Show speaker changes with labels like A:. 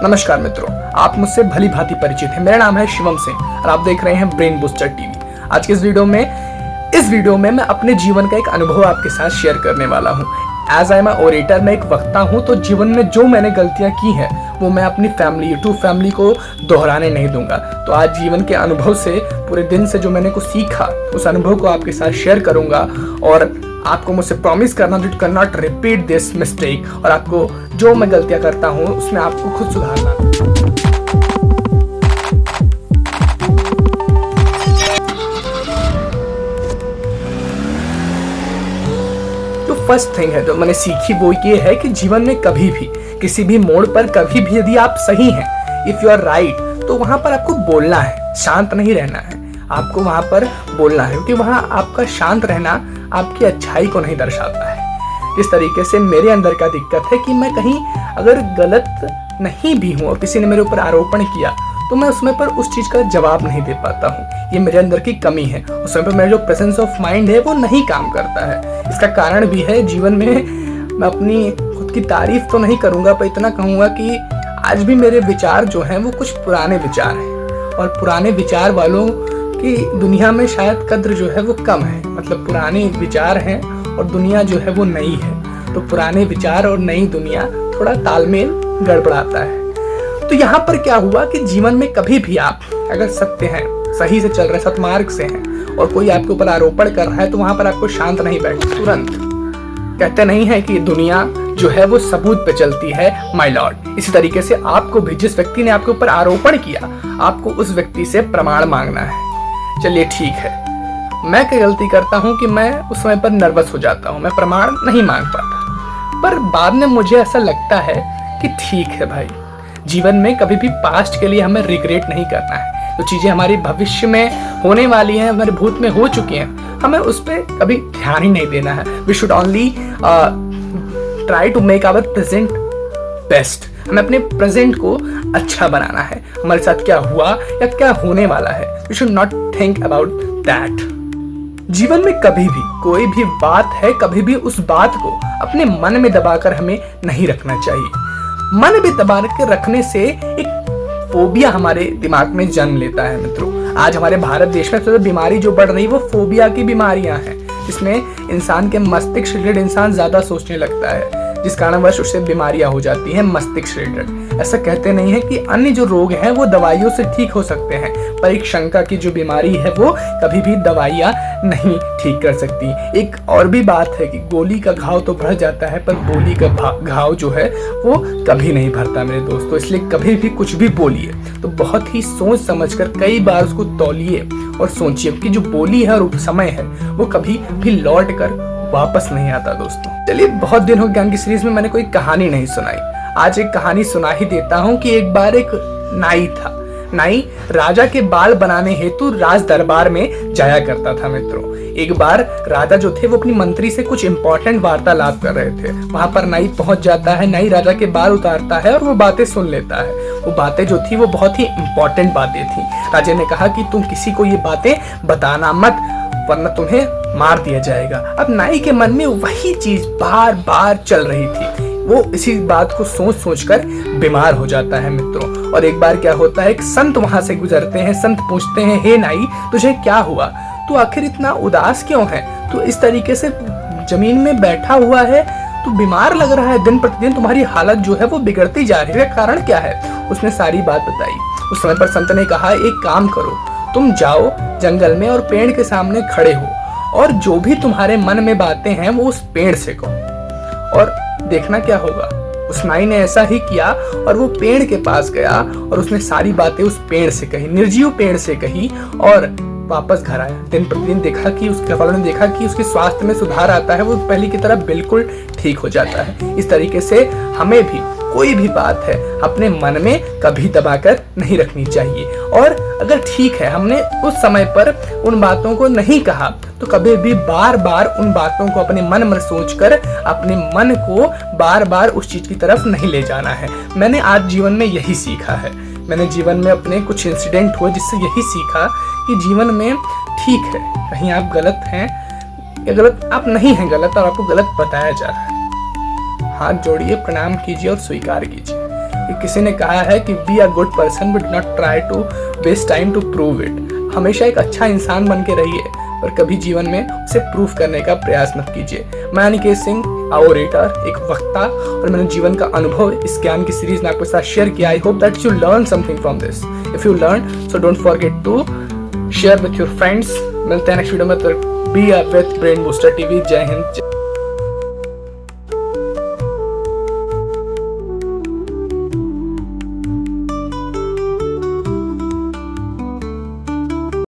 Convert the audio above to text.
A: नमस्कार मित्रों, आप मुझसे भली भांति परिचित हैं। मेरा नाम है शिवम सिंह और आप देख रहे हैं ब्रेन बूस्टर टीवी। आज के इस वीडियो में मैं अपने जीवन का एक अनुभव आपके साथ शेयर करने वाला हूँ। एज आई एम ओरेटर, मैं एक वक्ता हूँ, तो जीवन में जो मैंने गलतियाँ की हैं वो मैं अपनी यूट्यूब फैमिली को दोहराने नहीं दूंगा। तो आज जीवन के अनुभव से, पूरे दिन से जो मैंने कुछ सीखा, उस अनुभव को आपके साथ शेयर करूंगा और आपको मुझसे प्रॉमिस करना that can not repeat this mistake, और आपको जो मैं गलतियां करता हूं उसमें आपको खुद सुधारना। जो फर्स्ट थिंग है जो मैंने सीखी वो ये है कि जीवन में कभी भी, किसी भी मोड़ पर, कभी भी यदि आप सही हैं, इफ यू आर राइट, तो वहां पर आपको बोलना है, शांत नहीं रहना है। आपको वहां पर बोलना है, क्योंकि वहां आपका शांत रहना आपकी अच्छाई को नहीं दर्शाता है। जिस तरीके से मेरे अंदर का दिक्कत है कि मैं कहीं अगर गलत नहीं भी हूं और किसी ने मेरे ऊपर आरोपण किया तो मैं उसमें पर उस चीज का जवाब नहीं दे पाता हूं। ये मेरे अंदर की कमी है। उस समय पर मेरा जो प्रेजेंस ऑफ माइंड है वो नहीं काम करता है। इसका कारण भी है जीवन में, मैं अपनी खुद की तारीफ तो नहीं करूंगा, पर इतना कहूंगा कि आज भी मेरे विचार जो हैं वो कुछ पुराने विचार हैं, और पुराने विचार वालों की दुनिया में शायद कद्र जो है वो कम है। मतलब पुराने विचार हैं और दुनिया जो है वो नई है, तो पुराने विचार और नई दुनिया थोड़ा तालमेल गड़बड़ाता है। तो यहाँ पर क्या हुआ कि जीवन में कभी भी आप अगर सत्य हैं, सही से चल रहे, सत्मार्ग से हैं, और कोई आपके ऊपर आरोपण कर रहा है, तो वहां पर आपको शांत नहीं बैठना। तुरंत कहते नहीं है कि दुनिया जो है वो सबूत पे चलती है, माय लॉर्ड। इसी तरीके से आपको भी, जिस व्यक्ति ने आपके ऊपर आरोपण किया, आपको उस व्यक्ति से प्रमाण मांगना है। चलिए ठीक है, मैं क्या गलती करता हूँ कि मैं उस समय पर नर्वस हो जाता हूँ, मैं प्रमाण नहीं मांग पाता, पर बाद में मुझे ऐसा लगता है कि ठीक है भाई, जीवन में कभी भी पास्ट के लिए हमें रिग्रेट नहीं करना है। जो चीजें हमारी भविष्य में होने वाली हैं, हमारे भूत में हो चुकी हैं, हमें उस पर कभी ध्यान ही नहीं देना है। We should only try to make our present best. हमें अपने प्रेजेंट को अच्छा बनाना है। हमारे साथ क्या हुआ या क्या होने वाला है, we should not think about that. जीवन में कभी भी कोई भी बात है, कभी भी उस बात को अपने मन में दबाकर हमें नहीं रखना चाहिए। मन में दबा के रखने से एक फोबिया हमारे दिमाग में जन्म लेता है। मित्रों, आज हमारे भारत देश में सबसे बीमारी जो बढ़ रही है वो फोबिया की बीमारियां हैं, जिसमें इंसान के मस्तिष्क रिलेटेड इंसान ज्यादा सोचने लगता है, जिस कारणवश उससे बीमारियां हो जाती हैं मस्तिष्क रिलेटेड। ऐसा कहते नहीं है कि अन्य जो रोग हैं वो दवाइयों से ठीक हो सकते हैं, पर एक शंका की जो बीमारी है वो कभी भी दवाइयां नहीं ठीक कर सकती। एक और भी बात है कि गोली का घाव तो भर जाता है, पर बोली का घाव जो है वो कभी नहीं भरता मेरे दोस्तों। इसलिए कभी भी कुछ भी बोलिए तो बहुत ही सोच समझकर कई बार उसको तौलिए और सोचिए कि जो बोली है और समय है वो कभी भी लौट कर वापस नहीं आता दोस्तों। चलिए, बहुत दिन हो ज्ञान की सीरीज में मैंने कोई कहानी नहीं सुनाई। आज एक कहानी सुना ही देता हूँ कि एक बार एक नाई था। नाई राजा के बाल बनाने हेतु राज दरबार में जाया करता था। मित्रों, एक बार राजा जो थे वो अपनी मंत्री से कुछ इंपॉर्टेंट वार्तालाप कर रहे थे। वहां पर नाई पहुंच जाता है, नाई राजा के बाल उतारता है और वो बातें सुन लेता है। वो बातें जो थी वो बहुत ही इंपॉर्टेंट बातें थी। राजा ने कहा कि तुम किसी को ये बातें बताना मत, वरना तुम्हें मार दिया जाएगा। अब नाई के मन में वही चीज बार बार चल रही थी। वो इसी बात को सोच सोच कर बीमार हो जाता है मित्रों। और एक बार क्या होता है, एक संत वहां से गुजरते हैं। संत पूछते हैं, हे नाई, तुझे क्या हुआ? तू आखिर इतना उदास क्यों है? तू इस तरीके से जमीन में बैठा हुआ है, तू बीमार लग रहा है, दिन प्रतिदिन तुम्हारी हालत जो है वो बिगड़ती जा रही है, कारण क्या है? उसने सारी बात बताई। उस समय पर संत ने कहा, एक काम करो, तुम जाओ जंगल में और पेड़ के सामने खड़े हो, और जो भी तुम्हारे मन में बातें हैं वो उस पेड़ से कहो, और देखना क्या होगा। उस नाई ने ऐसा ही किया और वो पेड़ के पास गया और उसने सारी बातें उस पेड़ से कही, निर्जीव पेड़ से कही, और वापस घर आया। दिन प्रतिदिन देखा कि उसके वालों ने देखा कि उसके स्वास्थ्य में सुधार आता है, वो पहले की तरह बिल्कुल ठीक हो जाता है। इस तरीके से हमें भी कोई भी बात है अपने मन में कभी दबाकर नहीं रखनी चाहिए, और अगर ठीक है हमने उस समय पर उन बातों को नहीं कहा, तो कभी भी बार बार उन बातों को अपने मन में सोचकर अपने मन को बार बार उस चीज की तरफ नहीं ले जाना है। मैंने आज जीवन में यही सीखा है। मैंने जीवन में अपने कुछ इंसिडेंट हुए जिससे यही सीखा कि जीवन में ठीक है, कहीं आप गलत हैं या गलत आप नहीं हैं, गलत और आपको गलत बताया जा रहा है, हाथ जोड़िए, प्रणाम कीजिए और स्वीकार कीजिए। कि किसी ने कहा है कि be a good person but not try to waste time to prove it. हमेशा एक अच्छा इंसान बन के रहिए, पर कभी जीवन में उसे प्रूफ करने का प्रयास मत कीजिए। मैं अनिकेत सिंह, ओरेटर, एक वक्ता, और मैंने जीवन का अनुभव इस ज्ञान की सीरीज में आपके साथ शेयर किया। I hope that you learn something from this. If you learn, so don't forget to share with your friends. मिलते हैं नेक्स्ट वीडियो में। Be with brain booster TV. जय हिंद।